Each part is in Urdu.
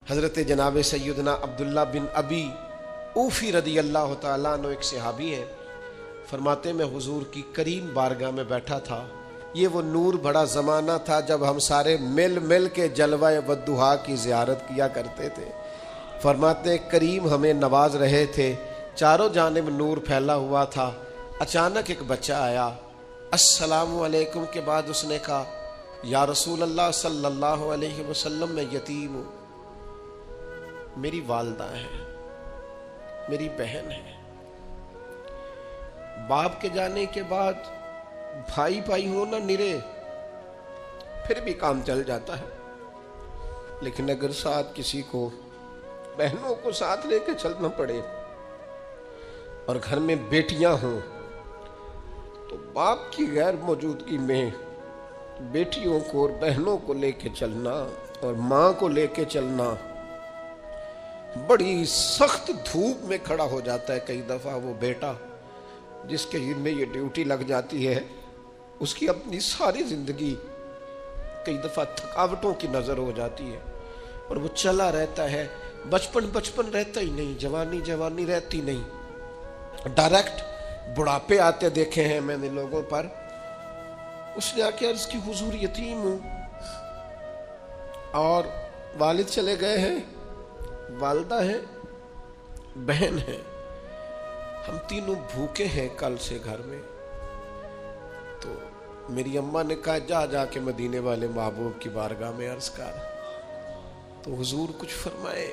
حضرت جناب سیدنا عبداللہ بن ابی اوفی رضی اللہ تعالیٰ عنہ ایک صحابی ہیں، فرماتے میں حضور کی کریم بارگاہ میں بیٹھا تھا۔ یہ وہ نور بڑا زمانہ تھا جب ہم سارے مل مل کے جلوہ والضحیٰ کی زیارت کیا کرتے تھے۔ فرماتے کریم ہمیں نواز رہے تھے، چاروں جانب نور پھیلا ہوا تھا۔ اچانک ایک بچہ آیا، السلام علیکم کے بعد اس نے کہا یا رسول اللہ صلی اللہ علیہ وسلم میں یتیم ہوں، میری والدہ ہے، میری بہن ہے۔ باپ کے جانے کے بعد بھائی بھائی ہونا نرے پھر بھی کام چل جاتا ہے، لیکن اگر ساتھ کسی کو بہنوں کو ساتھ لے کے چلنا پڑے اور گھر میں بیٹیاں ہوں تو باپ کی غیر موجودگی میں بیٹیوں کو اور بہنوں کو لے کے چلنا اور ماں کو لے کے چلنا بڑی سخت دھوپ میں کھڑا ہو جاتا ہے۔ کئی دفعہ وہ بیٹا جس کے میں یہ ڈیوٹی لگ جاتی ہے، اس کی اپنی ساری زندگی کئی دفعہ تھکاوٹوں کی نظر ہو جاتی ہے اور وہ چلا رہتا ہے۔ بچپن رہتا ہی نہیں، جوانی رہتی نہیں، ڈائریکٹ بڑھاپے آتے دیکھے ہیں میں نے لوگوں پر۔ اس نے آ کے عرض کی حضور یتیم ہوں اور والد چلے گئے ہیں، والدہ ہے، بہن ہے، ہم تینوں بھوکے ہیں کل سے گھر میں۔ تو میری اماں نے کہا جا کے مدینے والے محبوب کی بارگاہ میں عرض کر۔ تو حضور کچھ فرمائے،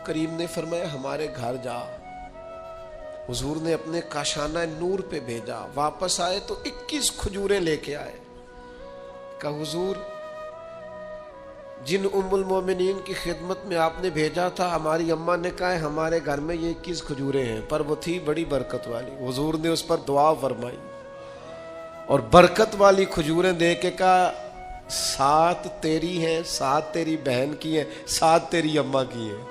کریم نے فرمایا ہمارے گھر جا۔ حضور نے اپنے کاشانہ نور پہ بھیجا، واپس آئے تو 21 کھجوریں لے کے آئے۔ کہا حضور جن ام المومنین کی خدمت میں آپ نے بھیجا تھا، ہماری اماں نے کہا ہے ہمارے گھر میں یہ 21 کھجوریں ہیں، پر وہ تھی بڑی برکت والی۔ حضور نے اس پر دعا فرمائی اور برکت والی کھجوریں دے کے کہا 7 تیری ہیں، 7 تیری بہن کی ہیں، 7 تیری اماں کی ہیں۔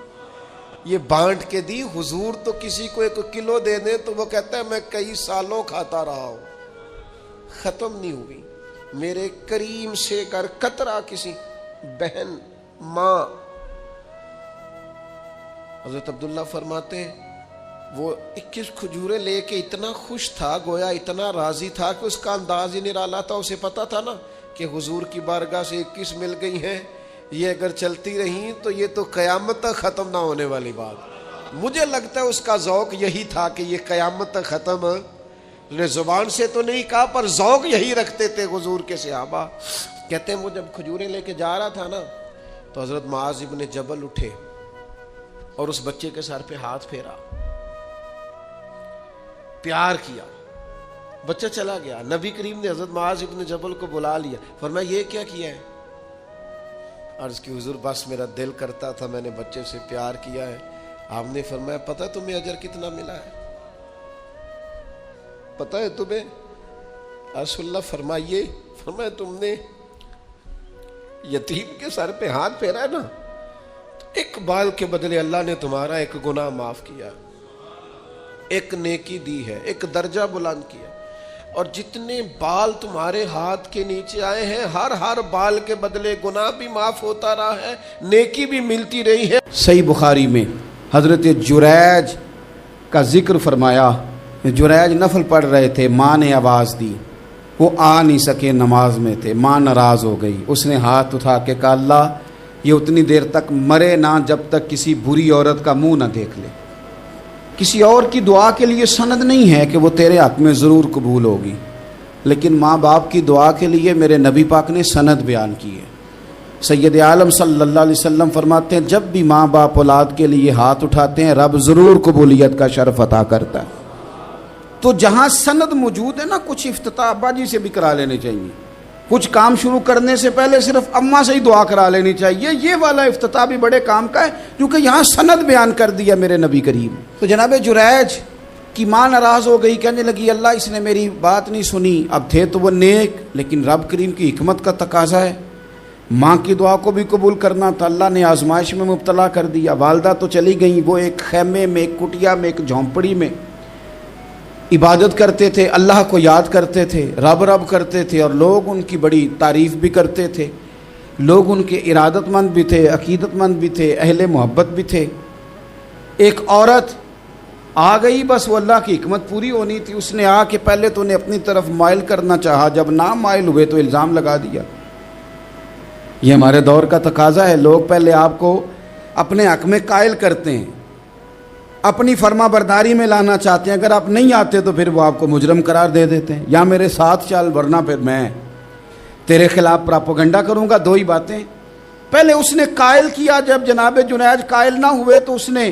یہ بانٹ کے دی۔ حضور تو کسی کو 1 کلو دے دیں تو وہ کہتا ہے میں کئی سالوں کھاتا رہا ہوں، ختم نہیں ہوئی۔ میرے کریم سے کر قطرہ کسی بہن ماں۔ حضرت عبداللہ فرماتے وہ 21 کھجوریں لے کے اتنا خوش تھا، گویا اتنا راضی تھا کہ اس کا انداز ہی نرالا تھا۔ اسے پتا تھا نا کہ حضور کی بارگاہ سے 21 مل گئی ہیں، یہ اگر چلتی رہیں تو یہ تو قیامت تک ختم نہ ہونے والی بات۔ مجھے لگتا ہے اس کا ذوق یہی تھا کہ یہ قیامت تک ختم، نے زبان سے تو نہیں کہا پر ذوق یہی رکھتے تھے حضور کے صحابہ۔ کہتے ہیں وہ جب کھجوریں لے کے جا رہا تھا نا تو حضرت معاذ ابن جبل اٹھے اور اس بچے کے سر پہ ہاتھ پھیرا، پیار کیا، بچہ چلا گیا۔ نبی کریم نے حضرت معاذ ابن جبل کو بلا لیا، فرمایا یہ کیا کیا ہے؟ عرض کی حضور بس میرا دل کرتا تھا، میں نے بچے سے پیار کیا ہے۔ آپ نے فرمایا پتہ تمہیں اجر کتنا ملا ہے؟ پتہ ہے تمہیں؟ رسول اللہ فرمائیے۔ فرمایا تم نے یتیم کے سر پہ ہاتھ پھیرا ہے نا، ایک بال کے بدلے اللہ نے تمہارا 1 گناہ معاف کیا، 1 نیکی دی ہے، 1 درجہ بلند کیا۔ اور جتنے بال تمہارے ہاتھ کے نیچے آئے ہیں، ہر بال کے بدلے گناہ بھی معاف ہوتا رہا ہے، نیکی بھی ملتی رہی ہے۔ صحیح بخاری میں حضرت جریج کا ذکر فرمایا، جریج نفل پڑھ رہے تھے، ماں نے آواز دی، وہ آ نہیں سکے، نماز میں تھے، ماں ناراض ہو گئی۔ اس نے ہاتھ اٹھا کے کہا اللہ یہ اتنی دیر تک مرے نہ جب تک کسی بری عورت کا منہ نہ دیکھ لے۔ کسی اور کی دعا کے لیے سند نہیں ہے کہ وہ تیرے حق میں ضرور قبول ہوگی، لیکن ماں باپ کی دعا کے لیے میرے نبی پاک نے سند بیان کی ہے۔ سید عالم صلی اللہ علیہ وسلم فرماتے ہیں جب بھی ماں باپ اولاد کے لیے ہاتھ اٹھاتے ہیں رب ضرور قبولیت کا شرف عطا کرتا ہے۔ تو جہاں سند موجود ہے نا، کچھ افتتاح ابا جی سے بھی کرا لینے چاہیے، کچھ کام شروع کرنے سے پہلے صرف اماں سے ہی دعا کرا لینی چاہیے۔ یہ والا افتتاح بھی بڑے کام کا ہے کیونکہ یہاں سند بیان کر دیا میرے نبی کریم۔ تو جناب جریج کی ماں ناراض ہو گئی، کہنے لگی اللہ اس نے میری بات نہیں سنی۔ اب تھے تو وہ نیک، لیکن رب کریم کی حکمت کا تقاضا ہے، ماں کی دعا کو بھی قبول کرنا تھا، اللہ نے آزمائش میں مبتلا کر دیا۔ والدہ تو چلی گئیں، وہ ایک خیمے میں، ایک کٹیا میں، ایک جھونپڑی میں عبادت کرتے تھے، اللہ کو یاد کرتے تھے، رب رب کرتے تھے، اور لوگ ان کی بڑی تعریف بھی کرتے تھے۔ لوگ ان کے ارادت مند بھی تھے، عقیدت مند بھی تھے، اہل محبت بھی تھے۔ ایک عورت آ گئی، بس وہ اللہ کی حکمت پوری ہونی تھی، اس نے آ کے پہلے تو انہیں اپنی طرف مائل کرنا چاہا، جب نہ مائل ہوئے تو الزام لگا دیا۔ یہ ہمارے دور کا تقاضا ہے، لوگ پہلے آپ کو اپنے حق میں قائل کرتے ہیں، اپنی فرما برداری میں لانا چاہتے ہیں، اگر آپ نہیں آتے تو پھر وہ آپ کو مجرم قرار دے دیتے ہیں، یا میرے ساتھ چل ورنہ پھر میں تیرے خلاف پراپوگنڈا کروں گا۔ دو ہی باتیں، پہلے اس نے قائل کیا، جب جناب جنید قائل نہ ہوئے تو اس نے